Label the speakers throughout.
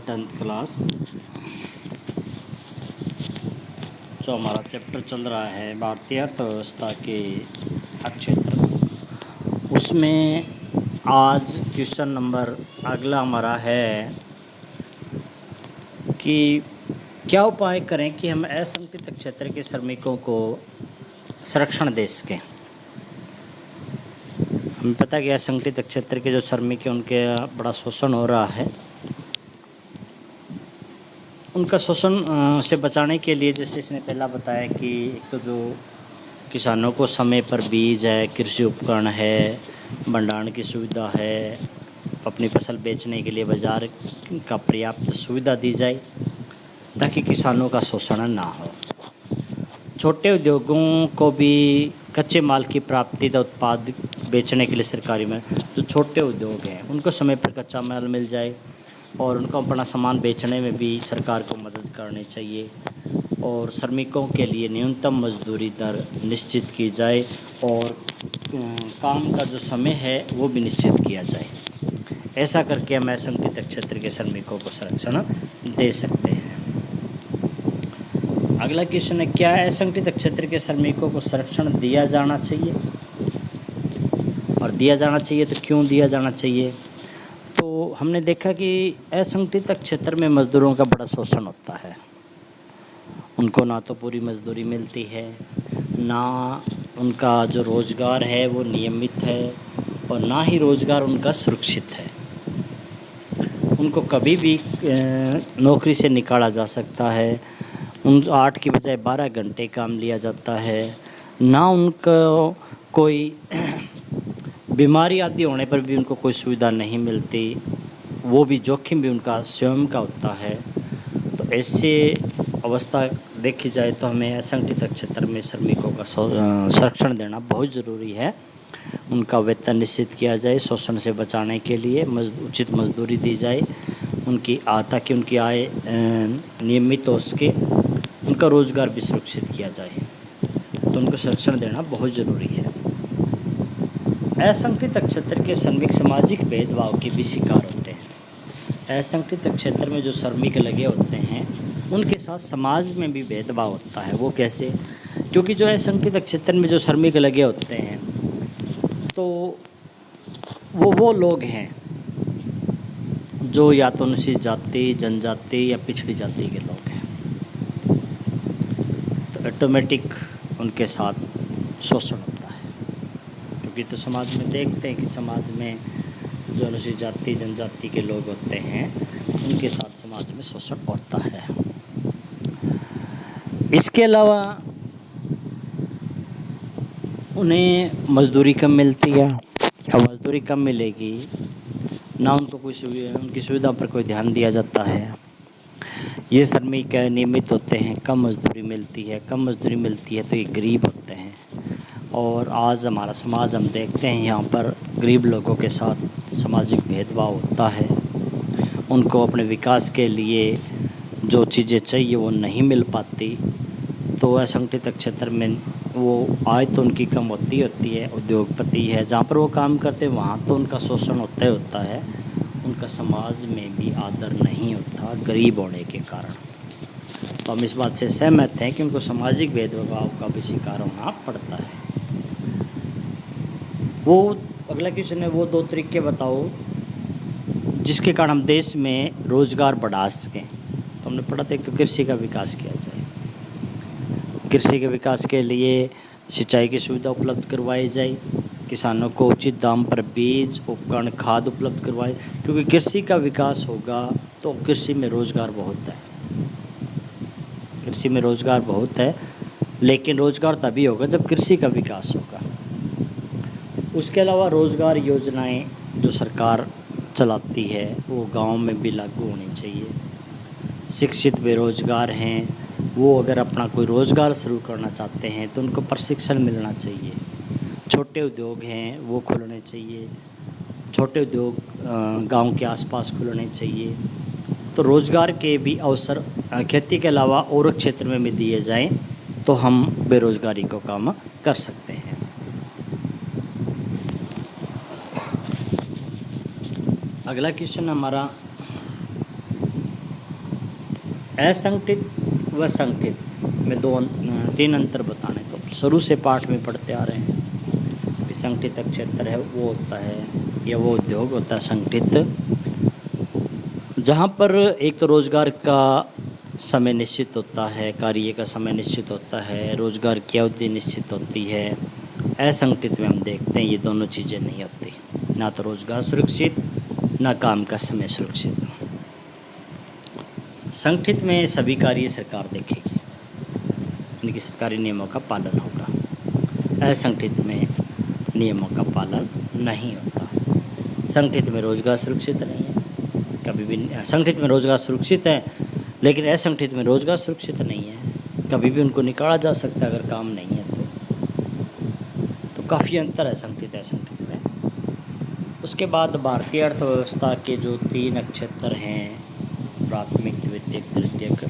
Speaker 1: 10th class. जो हमारा chapter चल रहा है भारतीय अर्थव्यवस्था के क्षेत्र, उसमें आज क्वेश्चन नंबर अगला हमारा है कि क्या उपाय करें कि हम असंगठित क्षेत्र के श्रमिकों को संरक्षण दे सकें। हमें पता है कि असंगठित क्षेत्र के जो श्रमिक हैं उनके बड़ा शोषण हो रहा है। उनका शोषण से बचाने के लिए, जैसे इसने पहला बताया कि एक तो जो किसानों को समय पर बीज है, कृषि उपकरण है, भंडारण की सुविधा है, अपनी फसल बेचने के लिए बाज़ार का पर्याप्त सुविधा दी जाए ताकि किसानों का शोषण ना हो। छोटे उद्योगों को भी कच्चे माल की प्राप्ति तथा उत्पाद बेचने के लिए सरकारी में जो छोटे उद्योग हैं उनको समय पर कच्चा माल मिल जाए और उनको अपना सामान बेचने में भी सरकार को मदद करनी चाहिए। और श्रमिकों के लिए न्यूनतम मजदूरी दर निश्चित की जाए और काम का जो समय है वो भी निश्चित किया जाए। ऐसा करके हम असंगठित क्षेत्र के श्रमिकों को संरक्षण दे सकते हैं। अगला क्वेश्चन है, क्या असंगठित क्षेत्र के श्रमिकों को संरक्षण दिया जाना चाहिए, और दिया जाना चाहिए तो क्यों दिया जाना चाहिए। तो हमने देखा कि असंगठित क्षेत्र में मज़दूरों का बड़ा शोषण होता है। उनको ना तो पूरी मजदूरी मिलती है, ना उनका जो रोज़गार है वो नियमित है, और ना ही रोज़गार उनका सुरक्षित है। उनको कभी भी नौकरी से निकाला जा सकता है। उन 8 की बजाय 12 घंटे काम लिया जाता है। ना उनको कोई बीमारी आदि होने पर भी उनको कोई सुविधा नहीं मिलती, वो भी जोखिम भी उनका स्वयं का होता है। तो ऐसे अवस्था देखी जाए तो हमें असंगठित क्षेत्र में श्रमिकों का संरक्षण देना बहुत ज़रूरी है। उनका वेतन निश्चित किया जाए, शोषण से बचाने के लिए उचित मजदूरी दी जाए, उनकी ताकि उनकी आय नियमित हो सके, उनका रोज़गार भी सुरक्षित किया जाए। तो उनको संरक्षण देना बहुत ज़रूरी है। असंगठित क्षेत्र के श्रमिक सामाजिक भेदभाव के भी शिकार होते हैं। असंगठित क्षेत्र में जो श्रमिक लगे होते हैं उनके साथ समाज में भी भेदभाव होता है। वो कैसे? क्योंकि जो असंगठित क्षेत्र में जो श्रमिक लगे होते हैं तो वो लोग हैं जो या तो अनुसूचित जाति, जनजाति या पिछड़ी जाति के लोग हैं। तो ऑटोमेटिक उनके साथ शोषण होता है, क्योंकि तो समाज में देखते हैं कि समाज में जो अनुसूचित जाति, जनजाति के लोग होते हैं उनके साथ समाज में शोषण होता है। इसके अलावा उन्हें मजदूरी कम मिलती है, और मजदूरी कम मिलेगी ना उनको कोई उनकी सुविधा पर कोई ध्यान दिया जाता है। ये श्रमिक नियमित होते हैं, कम मजदूरी मिलती है। कम मजदूरी मिलती है तो ये गरीब होते हैं, और आज हमारा समाज हम देखते हैं यहाँ पर गरीब लोगों के साथ सामाजिक भेदभाव होता है। उनको अपने विकास के लिए जो चीज़ें चाहिए वो नहीं मिल पाती। तो असंगठित क्षेत्र में वो आय तो उनकी कम होती है। उद्योगपति है जहाँ पर वो काम करते हैं वहाँ तो उनका शोषण होता है। उनका समाज में भी आदर नहीं होता गरीब होने के कारण। तो हम इस बात से सहमत हैं कि उनको सामाजिक भेदभाव का भी शिकार होना पड़ता है। वो अगला क्वेश्चन है, वो 2 तरीके बताओ जिसके कारण हम देश में रोज़गार बढ़ा सकें। तो हमने पढ़ा था, एक तो कृषि का विकास किया जाए। कृषि के विकास के लिए सिंचाई की सुविधा उपलब्ध करवाई जाए, किसानों को उचित दाम पर बीज, उपकरण, खाद उपलब्ध करवाए। क्योंकि कृषि का विकास होगा तो कृषि में रोज़गार बहुत है। कृषि में रोज़गार बहुत है, लेकिन रोज़गार तभी होगा जब कृषि का विकास होगा। उसके अलावा रोज़गार योजनाएं जो सरकार चलाती है वो गांव में भी लागू होनी चाहिए। शिक्षित बेरोज़गार हैं, वो अगर अपना कोई रोज़गार शुरू करना चाहते हैं तो उनको प्रशिक्षण मिलना चाहिए। छोटे उद्योग हैं वो खुलने चाहिए। छोटे उद्योग गांव के आसपास खुलने चाहिए। तो रोज़गार के भी अवसर खेती के अलावा और क्षेत्र में भी दिए जाएं तो हम बेरोज़गारी को कम कर सकते हैं। अगला क्वेश्चन हमारा, असंगठित व संगठित में तीन अंतर बताने। तो शुरू से पाठ में पढ़ते आ रहे हैं कि संगठित क्षेत्र है वो होता है या वो उद्योग होता है संगठित, जहाँ पर एक तो रोज़गार का समय निश्चित होता है, कार्य का समय निश्चित होता है, रोज़गार की अवधि निश्चित होती है। असंगठित में हम देखते हैं ये दोनों चीज़ें नहीं होती, ना तो रोज़गार सुरक्षित ना काम का समय सुरक्षित। संगठित में सभी कार्य सरकार देखेगी, इनकी सरकारी नियमों का पालन होगा। असंगठित में नियमों का पालन नहीं होता। संगठित में रोज़गार सुरक्षित नहीं है, कभी भी। संगठित में रोज़गार सुरक्षित है लेकिन असंगठित में रोज़गार सुरक्षित नहीं है, कभी भी उनको निकाला जा सकता है अगर काम नहीं है तो काफ़ी अंतर है संगठित असंगठित में। उसके बाद भारतीय अर्थव्यवस्था के जो 3 क्षेत्र हैं, प्राथमिक, द्वितीयक, तृतीयक,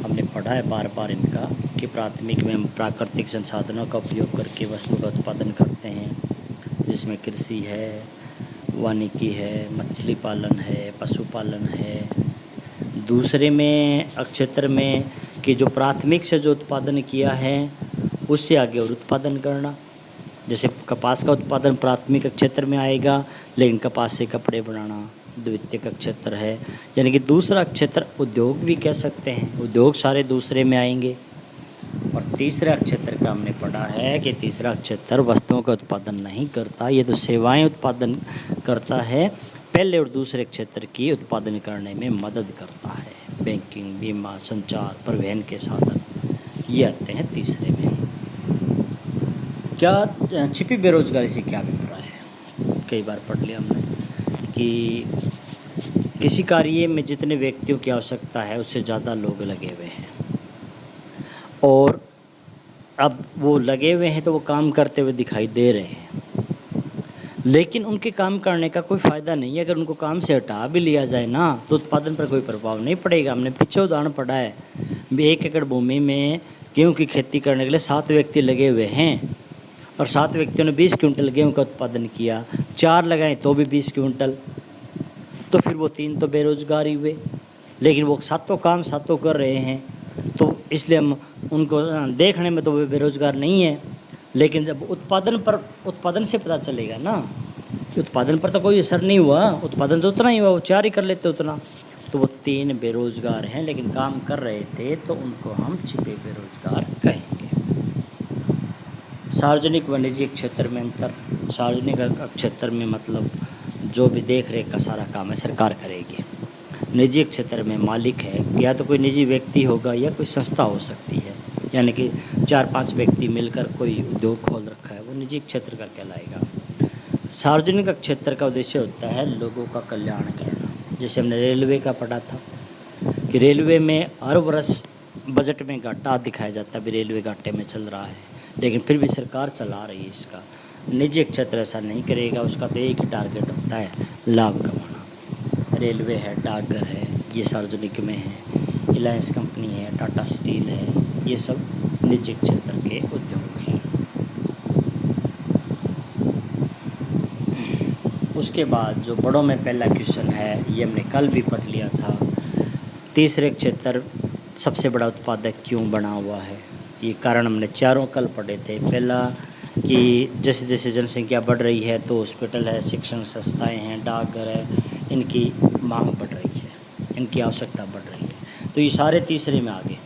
Speaker 1: हमने पढ़ा है बार बार इनका कि प्राथमिक में हम प्राकृतिक संसाधनों का उपयोग करके वस्तु का उत्पादन करते हैं, जिसमें कृषि है, वानिकी है, मछली पालन है, पशुपालन है। दूसरे में क्षेत्र में कि जो प्राथमिक से जो उत्पादन किया है उससे आगे और उत्पादन करना, जैसे कपास का उत्पादन प्राथमिक क्षेत्र में आएगा लेकिन कपास से कपड़े बनाना द्वितीयक क्षेत्र है। यानी कि दूसरा क्षेत्र उद्योग भी कह सकते हैं, उद्योग सारे दूसरे में आएंगे। और तीसरा क्षेत्र का हमने पढ़ा है कि तीसरा क्षेत्र वस्तुओं का उत्पादन नहीं करता, ये तो सेवाएं उत्पादन करता है, पहले और दूसरे क्षेत्र की उत्पादन करने में मदद करता है। बैंकिंग, बीमा, संचार, परिवहन के साधन ये आते हैं तीसरे में। क्या छिपी बेरोजगारी से क्या अभिप्राय है? कई बार पढ़ लिया हमने कि किसी कार्य में जितने व्यक्तियों की आवश्यकता है उससे ज़्यादा लोग लगे हुए हैं, और अब वो लगे हुए हैं तो वो काम करते हुए दिखाई दे रहे हैं, लेकिन उनके काम करने का कोई फ़ायदा नहीं है। अगर उनको काम से हटा भी लिया जाए ना तो उत्पादन पर कोई प्रभाव नहीं पड़ेगा। हमने पीछे उदाहरण पढ़ा है, 1 एकड़ भूमि में गेहूँ की खेती करने के लिए 7 व्यक्ति लगे हुए हैं और 7 व्यक्तियों ने 20 क्विंटल गेहूँ का उत्पादन किया, 4 लगाएं तो भी 20 क्विंटल, तो फिर वो 3 तो बेरोजगार ही हुए, लेकिन वो सातों काम सातों कर रहे हैं, तो इसलिए हम उनको देखने में तो वे बेरोजगार नहीं है। लेकिन जब उत्पादन से पता चलेगा ना, उत्पादन पर तो कोई असर नहीं हुआ, उत्पादन तो उतना ही हुआ, वो 4 ही कर लेते उतना, तो वो 3 बेरोजगार हैं लेकिन काम कर रहे थे, तो उनको हम छिपे बेरोजगार कहेंगे। सार्वजनिक व निजी क्षेत्र में अंतर। सार्वजनिक क्षेत्र में मतलब जो भी देख रेख का सारा काम है सरकार करेगी। निजी क्षेत्र में मालिक है, या तो कोई निजी व्यक्ति होगा या कोई संस्था हो सकती है, यानी कि 4-5 व्यक्ति मिलकर कोई उद्योग खोल रखा है, वो निजी क्षेत्र का कहलाएगा। सार्वजनिक क्षेत्र का उद्देश्य होता है लोगों का कल्याण करना। जैसे हमने रेलवे का पढ़ा था कि रेलवे में हर वर्ष बजट में घाटा दिखाया जाता है, भी रेलवे घाटे में चल रहा है, लेकिन फिर भी सरकार चला रही है इसका। निजी क्षेत्र ऐसा नहीं करेगा, उसका तो एक ही टारगेट होता है, लाभ कमाना। रेलवे है, डाकघर है, ये सार्वजनिक में है, रिलायंस कंपनी है, टाटा स्टील है, ये सब निजी क्षेत्र के उद्योग हैं। उसके बाद जो बड़ों में पहला क्वेश्चन है, ये हमने कल भी पढ़ लिया था, तीसरे क्षेत्र सबसे बड़ा उत्पादक क्यों बना हुआ है, ये कारण हमने चारों कल पढ़े थे। पहला कि जैसे जैसे जनसंख्या बढ़ रही है तो हॉस्पिटल है, शिक्षण संस्थाएं हैं, डाकघर है, इनकी मांग बढ़ रही है, इनकी आवश्यकता बढ़ रही है, तो ये सारे तीसरे में आ गए।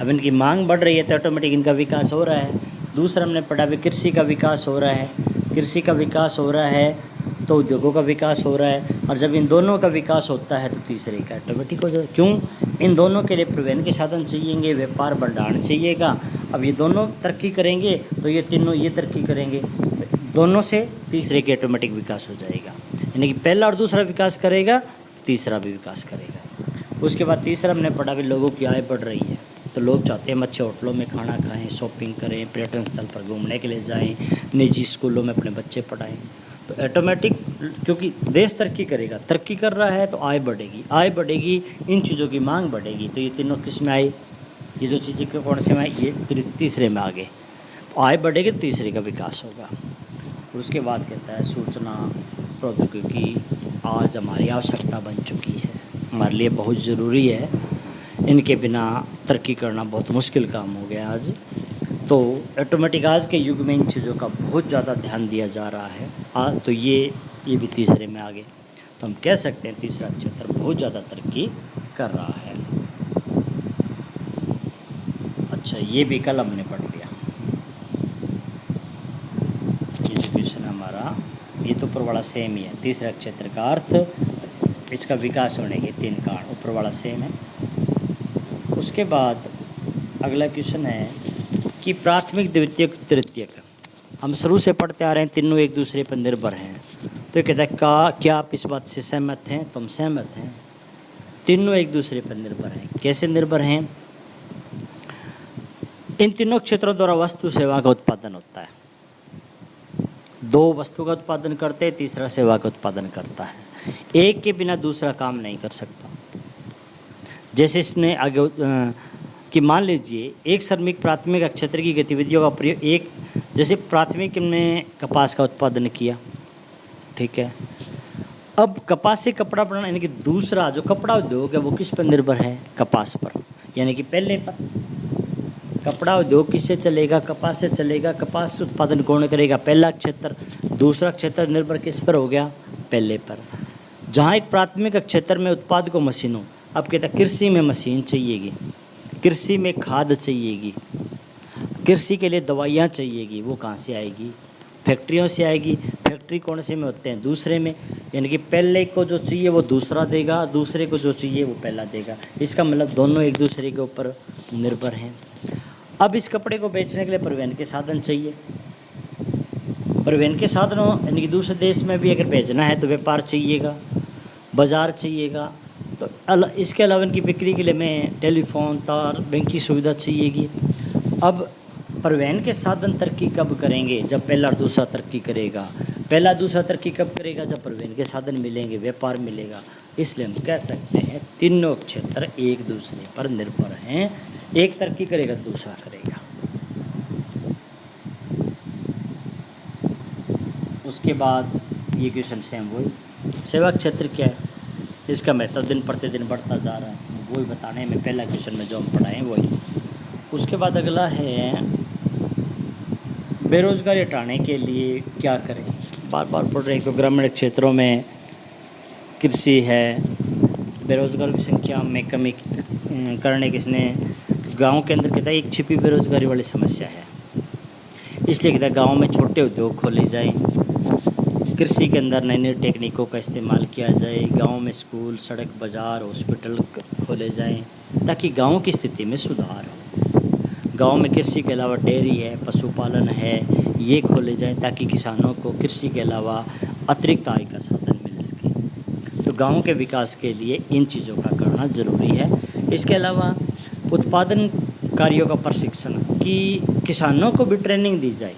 Speaker 1: अब इनकी मांग बढ़ रही है तो ऑटोमेटिक इनका विकास हो रहा है। दूसरा हमने पढ़ा भी कृषि का विकास हो रहा है, कृषि का विकास हो रहा है तो उद्योगों का विकास हो रहा है, और जब इन दोनों का विकास होता है तो तीसरे का ऑटोमेटिक हो जाए। क्यों? इन दोनों के लिए परिवहन के साधन चाहिएंगे, व्यापार भंडारण चाहिएगा। अब ये दोनों तरक्की करेंगे तो ये तीनों ये तरक्की करेंगे, तो दोनों से तीसरे के ऑटोमेटिक विकास हो जाएगा। यानी कि पहला और दूसरा विकास करेगा, तीसरा भी विकास करेगा। उसके बाद तीसरा हमने पढ़ा भी लोगों की आय बढ़ रही है, तो लोग चाहते हैं अच्छे होटलों में खाना खाएं, शॉपिंग करें, पर्यटन स्थल पर घूमने के लिए जाएं, निजी स्कूलों में अपने बच्चे पढ़ाएं, तो ऑटोमेटिक क्योंकि देश तरक्की करेगा, तरक्की कर रहा है तो आय बढ़ेगी, आय बढ़ेगी, इन चीज़ों की मांग बढ़ेगी, तो ये तीनों किस में आई, ये जो चीज़ें कौन से में आई, ये तीसरे में आ गए, तो आय बढ़ेगी तो तीसरे का विकास होगा। और उसके बाद कहता है सूचना प्रौद्योगिकी आज हमारी आवश्यकता बन चुकी है, हमारे लिए बहुत ज़रूरी है इनके बिना तरक्की करना बहुत मुश्किल काम हो गया आज। तो ऑटोमेटिक आज के युग में इन चीज़ों का बहुत ज़्यादा ध्यान दिया जा रहा है। तो ये भी तीसरे में आ गए, तो हम कह सकते हैं तीसरा क्षेत्र बहुत ज़्यादा तरक्की कर रहा है। अच्छा, ये भी कल हमने पढ़ लिया। ये जो क्वेश्चन हमारा, ये तो ऊपर वाला सेम ही है। तीसरा क्षेत्र का अर्थ, इसका विकास होने के 3 कारण, ऊपर वाला सेम है। उसके बाद अगला क्वेश्चन है कि प्राथमिक, द्वितीयक, तृतीयक हम शुरू से पढ़ते आ रहे हैं, तीनों एक दूसरे पर निर्भर हैं। तो ये कहता है क्या आप इस बात से सहमत हैं? तो हम सहमत हैं, तीनों एक दूसरे पर निर्भर हैं। कैसे निर्भर हैं? इन तीनों क्षेत्रों द्वारा वस्तु सेवा का उत्पादन होता है। 2 वस्तु का उत्पादन करते हैं, तीसरा सेवा का उत्पादन करता है। एक के बिना दूसरा काम नहीं कर सकता। जैसे इसने आगे कि मान लीजिए एक श्रमिक प्राथमिक क्षेत्र की गतिविधियों का प्रयोग, एक जैसे प्राथमिक में कपास का उत्पादन किया, ठीक है। अब कपास से कपड़ा बनाना, यानी कि दूसरा जो कपड़ा उद्योग है वो किस पर निर्भर है? कपास पर, यानी कि पहले पर। कपड़ा उद्योग किससे चलेगा? कपास से चलेगा। कपास उत्पादन कौन करेगा? पहला क्षेत्र। दूसरा क्षेत्र निर्भर किस पर हो गया? पहले पर। जहाँ एक प्राथमिक क्षेत्र में उत्पाद को मशीनों, अब कहता है कृषि में मशीन चाहिएगी, कृषि में खाद चाहिएगी, कृषि के लिए दवाइयाँ चाहिएगी, वो कहाँ से आएगी? फैक्ट्रियों से आएगी। फैक्ट्री कौन से में होते हैं? दूसरे में, यानी कि पहले को जो चाहिए वो दूसरा देगा, दूसरे को जो चाहिए वो पहला देगा। इसका मतलब दोनों एक दूसरे के ऊपर निर्भर हैं। अब इस कपड़े को बेचने के लिए परिवहन के साधन चाहिए। परिवहन के साधनों, यानी कि दूसरे देश में भी अगर भेजना है तो व्यापार चाहिएगा, बाज़ार चाहिएगा। तो इसके अलावा इनकी बिक्री के लिए में टेलीफोन, तार, बैंक की सुविधा चाहिएगी। अब परिवहन के साधन तरक्की कब करेंगे? जब पहला और दूसरा तरक्की करेगा। पहला दूसरा तरक्की कब करेगा? जब परिवहन के साधन मिलेंगे, व्यापार मिलेगा। इसलिए हम कह सकते हैं तीनों क्षेत्र एक दूसरे पर निर्भर हैं। एक तरक्की करेगा, दूसरा करेगा। उसके बाद ये क्वेश्चन सेम वही, सेवा क्षेत्र क्या है? इसका महत्व दिन प्रतिदिन बढ़ता जा रहा है, तो वही बताने में पहला क्वेश्चन में जो हम पढ़ाएँ वही। उसके बाद अगला है बेरोज़गारी हटाने के लिए क्या करें? बार बार पढ़ रहे हैं। तो ग्रामीण क्षेत्रों में कृषि है, बेरोज़गार की संख्या में कमी करने किसने? गांव के अंदर कहता है एक छिपी बेरोज़गारी वाली समस्या है, इसलिए कहता है गाँव में छोटे उद्योग खोले जाएं, कृषि के अंदर नई नई टेक्निकों का इस्तेमाल किया जाए, गांव में स्कूल, सड़क, बाज़ार, हॉस्पिटल खोले जाएं ताकि गांव की स्थिति में सुधार हो। गांव में कृषि के अलावा डेयरी है, पशुपालन है, ये खोले जाएं ताकि किसानों को कृषि के अलावा अतिरिक्त आय का साधन मिल सके। तो गांव के विकास के लिए इन चीज़ों का करना ज़रूरी है। इसके अलावा उत्पादन कार्यों का प्रशिक्षण, कि किसानों को भी ट्रेनिंग दी जाए,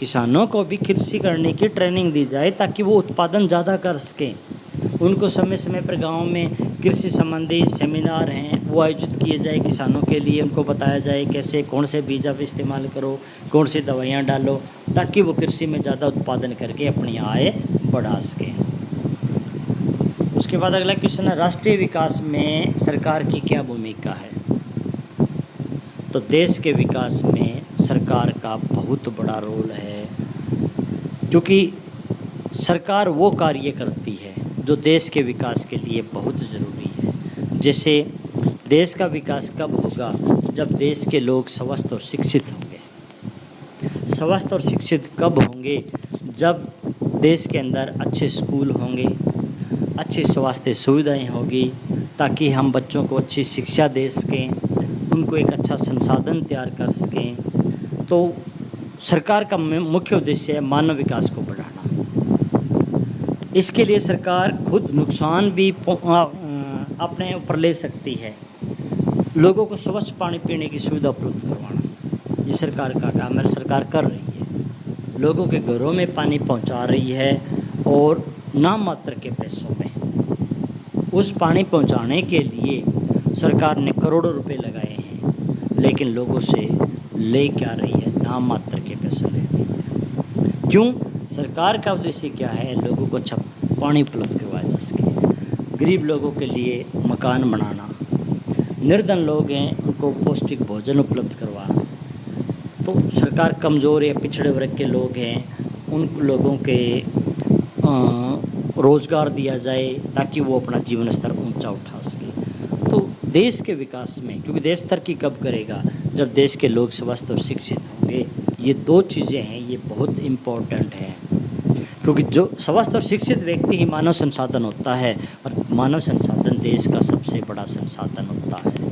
Speaker 1: किसानों को भी कृषि करने की ट्रेनिंग दी जाए ताकि वो उत्पादन ज़्यादा कर सकें। उनको समय समय पर गांव में कृषि संबंधी सेमिनार हैं वो आयोजित किए जाए किसानों के लिए। उनको बताया जाए कैसे, कौन से बीज आप इस्तेमाल करो, कौन सी दवाइयाँ डालो, ताकि वो कृषि में ज़्यादा उत्पादन करके अपनी आय बढ़ा सकें। उसके बाद अगला क्वेश्चन है राष्ट्रीय विकास में सरकार की क्या भूमिका है? तो देश के विकास में सरकार का बहुत बड़ा रोल है, क्योंकि सरकार वो कार्य करती है जो देश के विकास के लिए बहुत ज़रूरी है। जैसे देश का विकास कब होगा? जब देश के लोग स्वस्थ और शिक्षित होंगे। स्वस्थ और शिक्षित कब होंगे? जब देश के अंदर अच्छे स्कूल होंगे, अच्छी स्वास्थ्य सुविधाएं होगी, ताकि हम बच्चों को अच्छी शिक्षा दे सकें, उनको एक अच्छा संसाधन तैयार कर सकें। तो सरकार का मुख्य उद्देश्य है मानव विकास को बढ़ाना। इसके लिए सरकार खुद नुकसान भी अपने ऊपर ले सकती है। लोगों को स्वच्छ पानी पीने की सुविधा उपलब्ध करवाना, ये सरकार का काम है, सरकार कर रही है। लोगों के घरों में पानी पहुंचा रही है और नाम मात्र के पैसों में। उस पानी पहुंचाने के लिए सरकार ने करोड़ों रुपए लगाए हैं, लेकिन लोगों से ले क्या रही है? नाम मात्र के पैसे ले रही है। क्यों? सरकार का उद्देश्य क्या है? लोगों को अच्छा पानी उपलब्ध करवाया जा सके, गरीब लोगों के लिए मकान बनाना, निर्धन लोग हैं उनको पौष्टिक भोजन उपलब्ध करवाना, तो सरकार कमज़ोर या पिछड़े वर्ग के लोग हैं उन लोगों के रोज़गार दिया जाए ताकि वो अपना जीवन स्तर ऊंचा उठा सके। तो देश के विकास में, क्योंकि देश तरक्की कब करेगा, जब देश के लोग स्वस्थ और शिक्षित होंगे। ये दो चीज़ें हैं, ये बहुत इम्पोर्टेंट हैं, क्योंकि जो स्वस्थ और शिक्षित व्यक्ति ही मानव संसाधन होता है, और मानव संसाधन देश का सबसे बड़ा संसाधन होता है।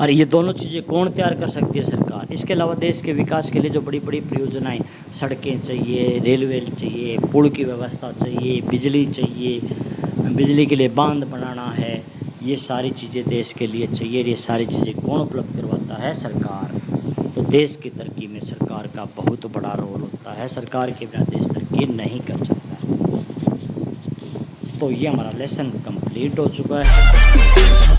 Speaker 1: और ये दोनों चीज़ें कौन तैयार कर सकती है? सरकार। इसके अलावा देश के विकास के लिए जो बड़ी बड़ी परियोजनाएं, सड़कें चाहिए, रेलवे चाहिए, पुल की व्यवस्था चाहिए, बिजली चाहिए, बिजली के लिए बांध बनाना है, ये सारी चीज़ें देश के लिए चाहिए। ये सारी चीज़ें कौन उपलब्ध करवाता है? सरकार। तो देश की तरक्की में सरकार का बहुत बड़ा रोल होता है। सरकार के बिना देश तरक्की नहीं कर सकता। तो ये हमारा लेसन कंप्लीट हो चुका है।